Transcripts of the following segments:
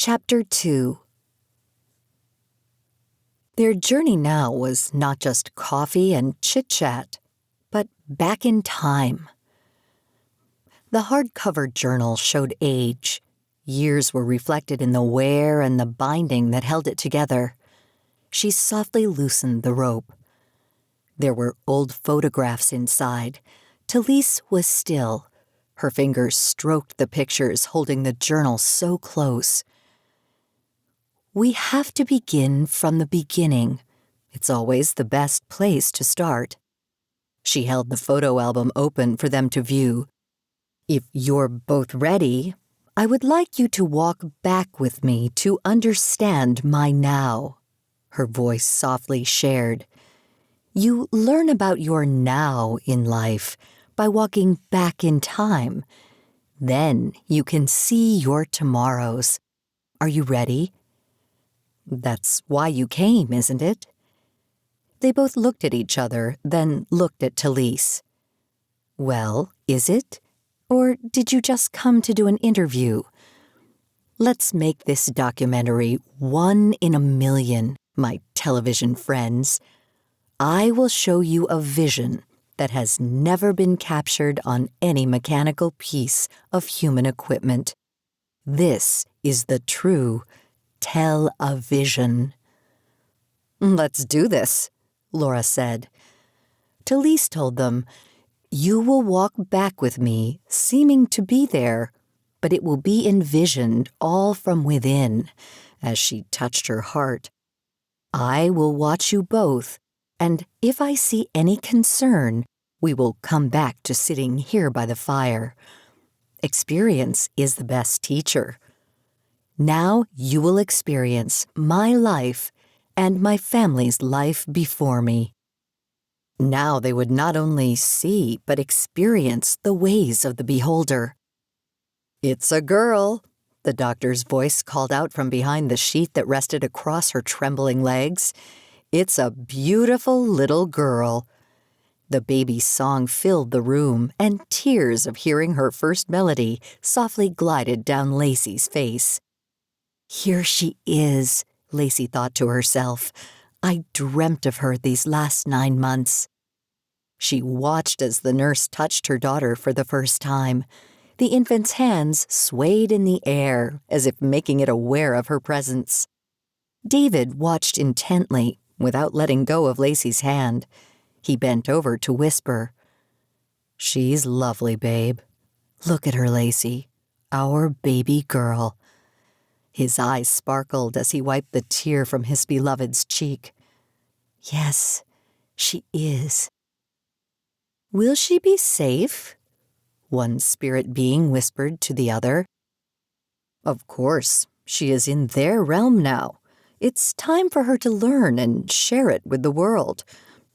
Chapter 2. Their journey now was not just coffee and chit-chat, but back in time. The hardcover journal showed age. Years were reflected in the wear and the binding that held it together. She softly loosened the rope. There were old photographs inside. Talise was still. Her fingers stroked the pictures, holding the journal so close. We have to begin from the beginning. It's always the best place to start. She held the photo album open for them to view. If you're both ready, I would like you to walk back with me to understand my now, her voice softly shared. You learn about your now in life by walking back in time. Then you can see your tomorrows. Are you ready? That's why you came, isn't it? They both looked at each other, then looked at Talise. Well, is it? Or did you just come to do an interview? Let's make this documentary 1 in a million, my television friends. I will show you a vision that has never been captured on any mechanical piece of human equipment. This is the true tell-a-vision. Let's do this, Laura said. Talise told them, You will walk back with me, seeming to be there, but it will be envisioned all from within, as she touched her heart. I will watch you both, and if I see any concern, we will come back to sitting here by the fire. Experience is the best teacher. Now you will experience my life and my family's life before me. Now they would not only see, but experience the ways of the beholder. It's a girl, the doctor's voice called out from behind the sheet that rested across her trembling legs. It's a beautiful little girl. The baby's song filled the room, and tears of hearing her first melody softly glided down Lacey's face. Here she is, Lacey thought to herself. I dreamt of her these last 9 months. She watched as the nurse touched her daughter for the first time. The infant's hands swayed in the air, as if making it aware of her presence. David watched intently, without letting go of Lacey's hand. He bent over to whisper, She's lovely, babe. Look at her, Lacey. Our baby girl. His eyes sparkled as he wiped the tear from his beloved's cheek. Yes, she is. Will she be safe? One spirit being whispered to the other. Of course, she is in their realm now. It's time for her to learn and share it with the world.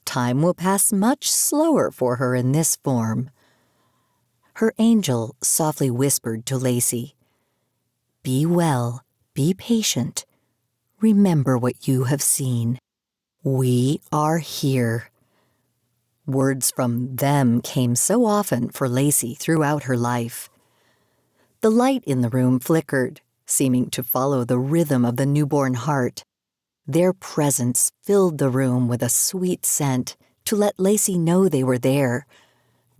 Time will pass much slower for her in this form. Her angel softly whispered to Lacey, Be well, be patient. Remember what you have seen. We are here. Words from them came so often for Lacey throughout her life. The light in the room flickered, seeming to follow the rhythm of the newborn heart. Their presence filled the room with a sweet scent to let Lacey know they were there.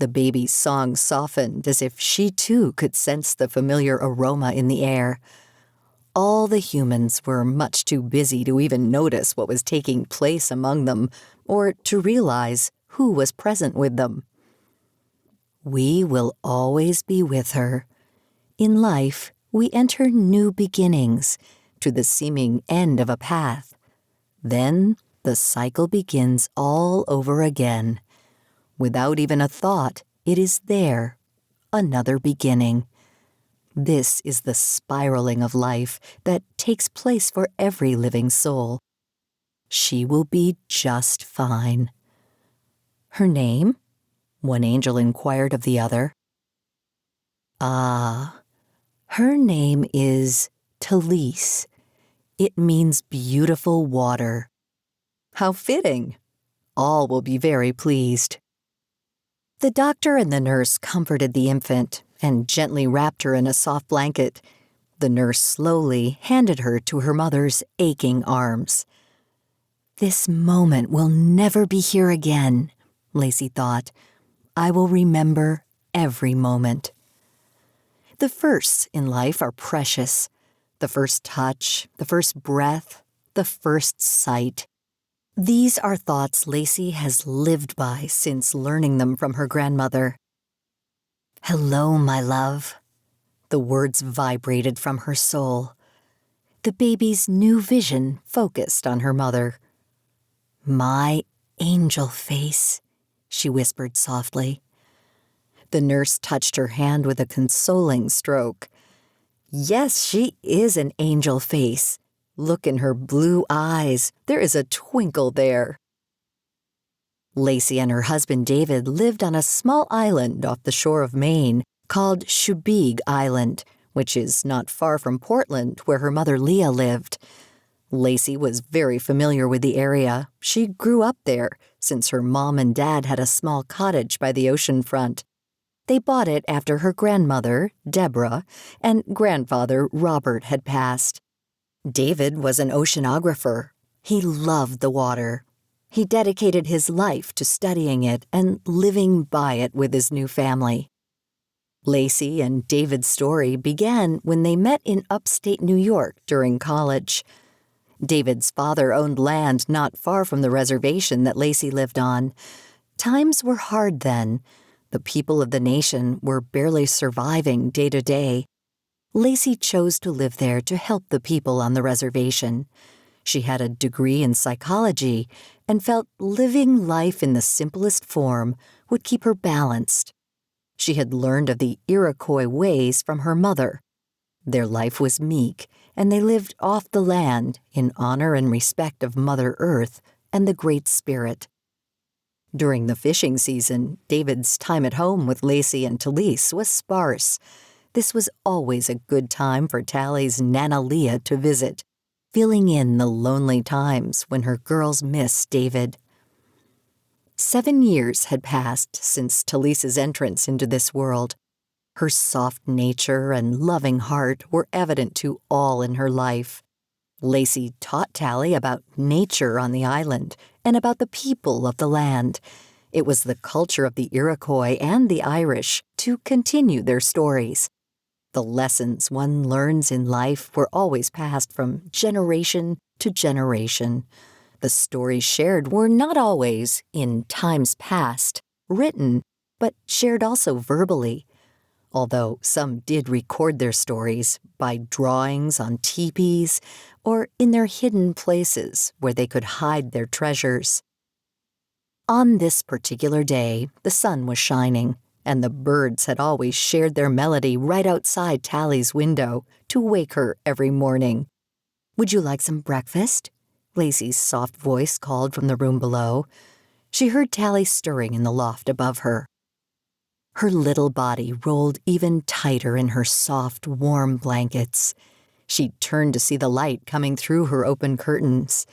The baby's song softened as if she too could sense the familiar aroma in the air. All the humans were much too busy to even notice what was taking place among them or to realize who was present with them. We will always be with her. In life, we enter new beginnings to the seeming end of a path. Then the cycle begins all over again. Without even a thought, it is there, another beginning. This is the spiraling of life that takes place for every living soul. She will be just fine. Her name? One angel inquired of the other. Ah, her name is Talise. It means beautiful water. How fitting. All will be very pleased. The doctor and the nurse comforted the infant and gently wrapped her in a soft blanket. The nurse slowly handed her to her mother's aching arms. "This moment will never be here again," Lacey thought. "I will remember every moment." The firsts in life are precious. The first touch, the first breath, the first sight. These are thoughts Lacey has lived by since learning them from her grandmother. "Hello, my love." The words vibrated from her soul. The baby's new vision focused on her mother. "My angel face," she whispered softly. The nurse touched her hand with a consoling stroke. "Yes, she is an angel face. Look in her blue eyes. There is a twinkle there." Lacey and her husband David lived on a small island off the shore of Maine called Chubig Island, which is not far from Portland, where her mother Leah lived. Lacey was very familiar with the area. She grew up there, since her mom and dad had a small cottage by the ocean front. They bought it after her grandmother, Deborah, and grandfather, Robert, had passed. David was an oceanographer. He loved the water. He dedicated his life to studying it and living by it with his new family. Lacey and David's story began when they met in upstate New York during college. David's father owned land not far from the reservation that Lacey lived on. Times were hard then. The people of the nation were barely surviving day to day. Lacey chose to live there to help the people on the reservation. She had a degree in psychology and felt living life in the simplest form would keep her balanced. She had learned of the Iroquois ways from her mother. Their life was meek, and they lived off the land in honor and respect of Mother Earth and the Great Spirit. During the fishing season, David's time at home with Lacey and Talise was sparse. This was always a good time for Tally's Nana Leah to visit, filling in the lonely times when her girls missed David. 7 years had passed since Talise's entrance into this world. Her soft nature and loving heart were evident to all in her life. Lacey taught Tally about nature on the island and about the people of the land. It was the culture of the Iroquois and the Irish to continue their stories. The lessons one learns in life were always passed from generation to generation. The stories shared were not always, in times past, written, but shared also verbally. Although some did record their stories by drawings on teepees or in their hidden places where they could hide their treasures. On this particular day, the sun was shining, and the birds had always shared their melody right outside Tally's window to wake her every morning. "Would you like some breakfast?" Lacey's soft voice called from the room below. She heard Tally stirring in the loft above her. Her little body rolled even tighter in her soft, warm blankets. She turned to see the light coming through her open curtains.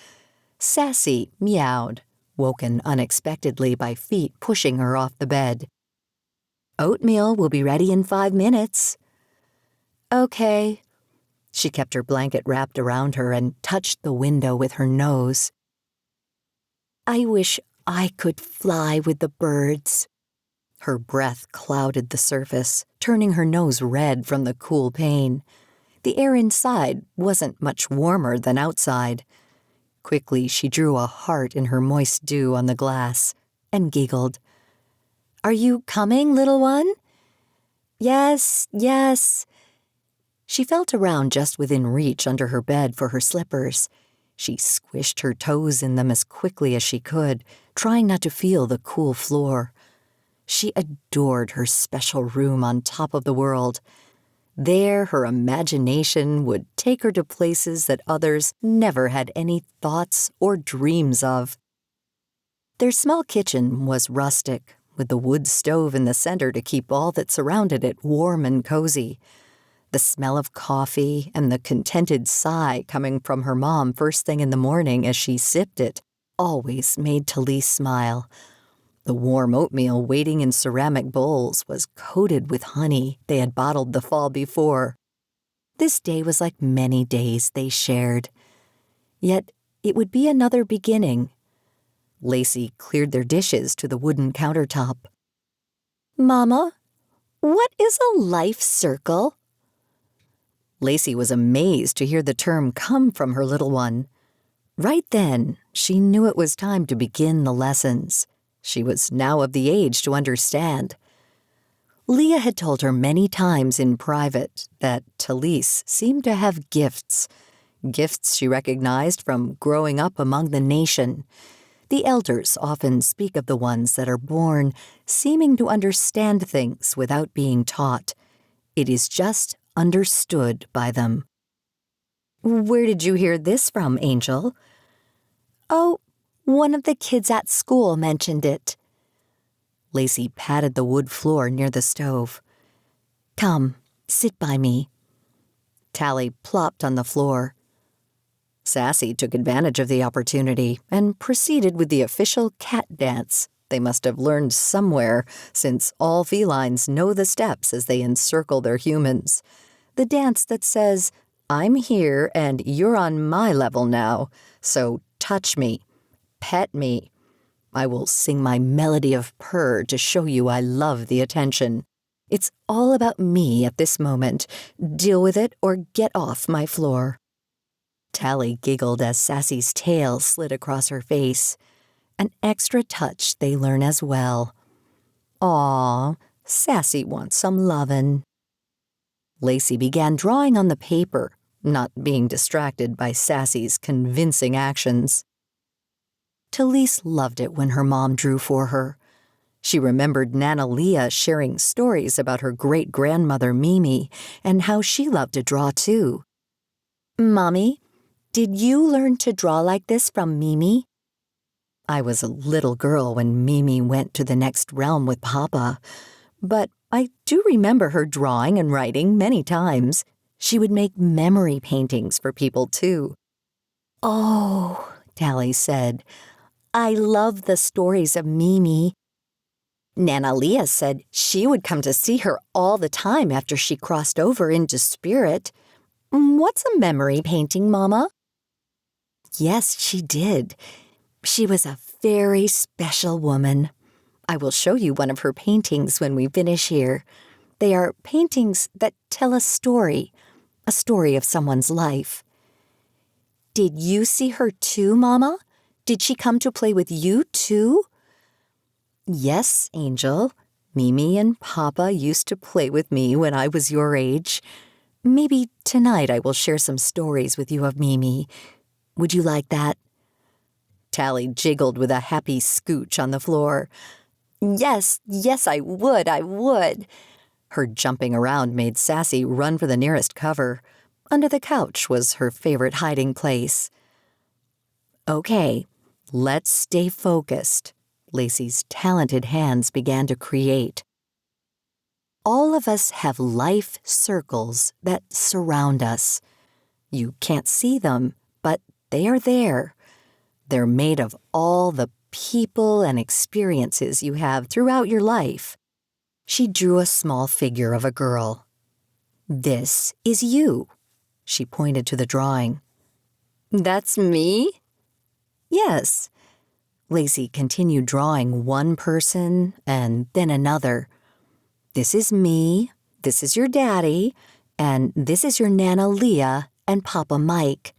Sassy meowed, woken unexpectedly by feet pushing her off the bed. "Oatmeal will be ready in 5 minutes." "Okay." She kept her blanket wrapped around her and touched the window with her nose. "I wish I could fly with the birds." Her breath clouded the surface, turning her nose red from the cool pain. The air inside wasn't much warmer than outside. Quickly, she drew a heart in her moist dew on the glass and giggled. "Are you coming, little one?" "Yes, yes." She felt around just within reach under her bed for her slippers. She squished her toes in them as quickly as she could, trying not to feel the cool floor. She adored her special room on top of the world. There, her imagination would take her to places that others never had any thoughts or dreams of. Their small kitchen was rustic, with the wood stove in the center to keep all that surrounded it warm and cozy. The smell of coffee and the contented sigh coming from her mom first thing in the morning as she sipped it always made Talise smile. The warm oatmeal waiting in ceramic bowls was coated with honey they had bottled the fall before. This day was like many days they shared. Yet it would be another beginning. Lacey cleared their dishes to the wooden countertop. "Mama, what is a life circle?" Lacey was amazed to hear the term come from her little one. Right then, she knew it was time to begin the lessons. She was now of the age to understand. Leah had told her many times in private that Talise seemed to have gifts she recognized from growing up among the nation. The elders often speak of the ones that are born seeming to understand things without being taught. It is just understood by them. "Where did you hear this from, Angel?" "Oh, one of the kids at school mentioned it." Lacey patted the wood floor near the stove. "Come, sit by me." Tally plopped on the floor. Sassy took advantage of the opportunity and proceeded with the official cat dance. They must have learned somewhere, since all felines know the steps as they encircle their humans. The dance that says, "I'm here and you're on my level now, so touch me, pet me. I will sing my melody of purr to show you I love the attention. It's all about me at this moment. Deal with it or get off my floor." Tally giggled as Sassy's tail slid across her face. An extra touch they learn as well. "Aw, Sassy wants some lovin'." Lacey began drawing on the paper, not being distracted by Sassy's convincing actions. Talise loved it when her mom drew for her. She remembered Nana Leah sharing stories about her great-grandmother Mimi and how she loved to draw too. "Mommy, did you learn to draw like this from Mimi?" "I was a little girl when Mimi went to the next realm with Papa, but I do remember her drawing and writing many times. She would make memory paintings for people too." "Oh," Tally said, "I love the stories of Mimi. Nana Leah said she would come to see her all the time after she crossed over into spirit. What's a memory painting, Mama?" "Yes, she did. She was a very special woman. I will show you one of her paintings when we finish here. They are paintings that tell a story of someone's life." "Did you see her too, Mama? Did she come to play with you too?" "Yes, Angel. Mimi and Papa used to play with me when I was your age. Maybe tonight I will share some stories with you of Mimi. Would you like that?" Tally jiggled with a happy scooch on the floor. Yes, I would." Her jumping around made Sassy run for the nearest cover. Under the couch was her favorite hiding place. "Okay, let's stay focused." Lacey's talented hands began to create. All of us have life circles that surround us. You can't see them, but they are there. They're made of all the people and experiences you have throughout your life. She drew a small figure of a girl. "This is you." She pointed to the drawing. "That's me?" "Yes." Lacey continued drawing one person and then another. "This is me, this is your daddy, and this is your Nana Leah and Papa Mike."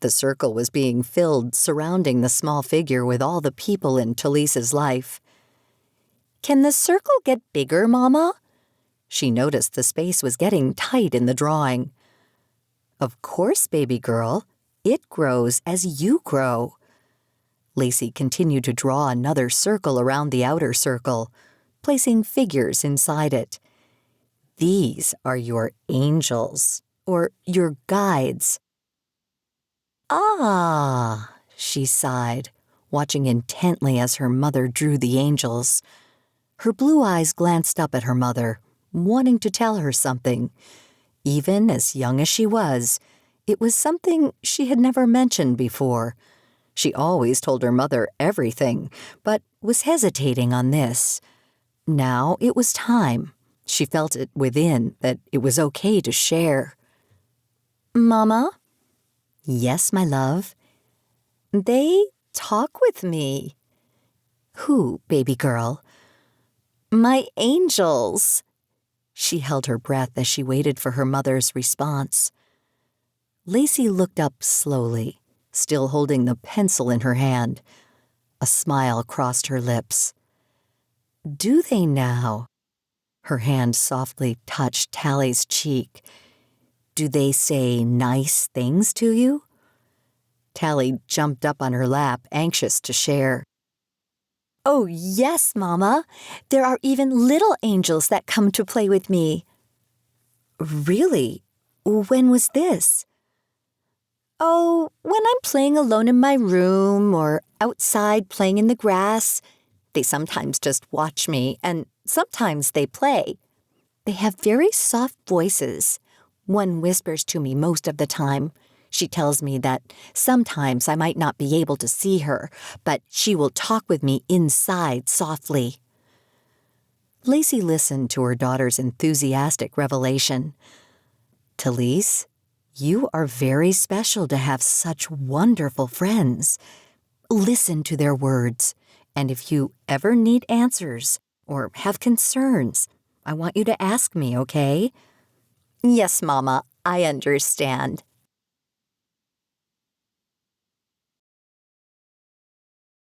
The circle was being filled, surrounding the small figure with all the people in Talise's life. "Can the circle get bigger, Mama?" She noticed the space was getting tight in the drawing. "Of course, baby girl. It grows as you grow." Lacey continued to draw another circle around the outer circle, placing figures inside it. "These are your angels, or your guides." "Ah," she sighed, watching intently as her mother drew the angels. Her blue eyes glanced up at her mother, wanting to tell her something. Even as young as she was, it was something she had never mentioned before. She always told her mother everything, but was hesitating on this. Now it was time. She felt it within that it was okay to share. Mama? Yes, my love. They talk with me. Who, baby girl? My angels. She held her breath as she waited for her mother's response. Lacey looked up slowly, still holding the pencil in her hand. A smile crossed her lips. Do they now? Her hand softly touched Tally's cheek. Do they say nice things to you? Tally jumped up on her lap, anxious to share. Oh, yes, Mama. There are even little angels that come to play with me. Really? When was this? Oh, when I'm playing alone in my room or outside playing in the grass. They sometimes just watch me, and sometimes they play. They have very soft voices. One whispers to me most of the time. She tells me that sometimes I might not be able to see her, but she will talk with me inside softly. Lacey listened to her daughter's enthusiastic revelation. Talise, you are very special to have such wonderful friends. Listen to their words, and if you ever need answers or have concerns, I want you to ask me, okay? Yes, Mama, I understand.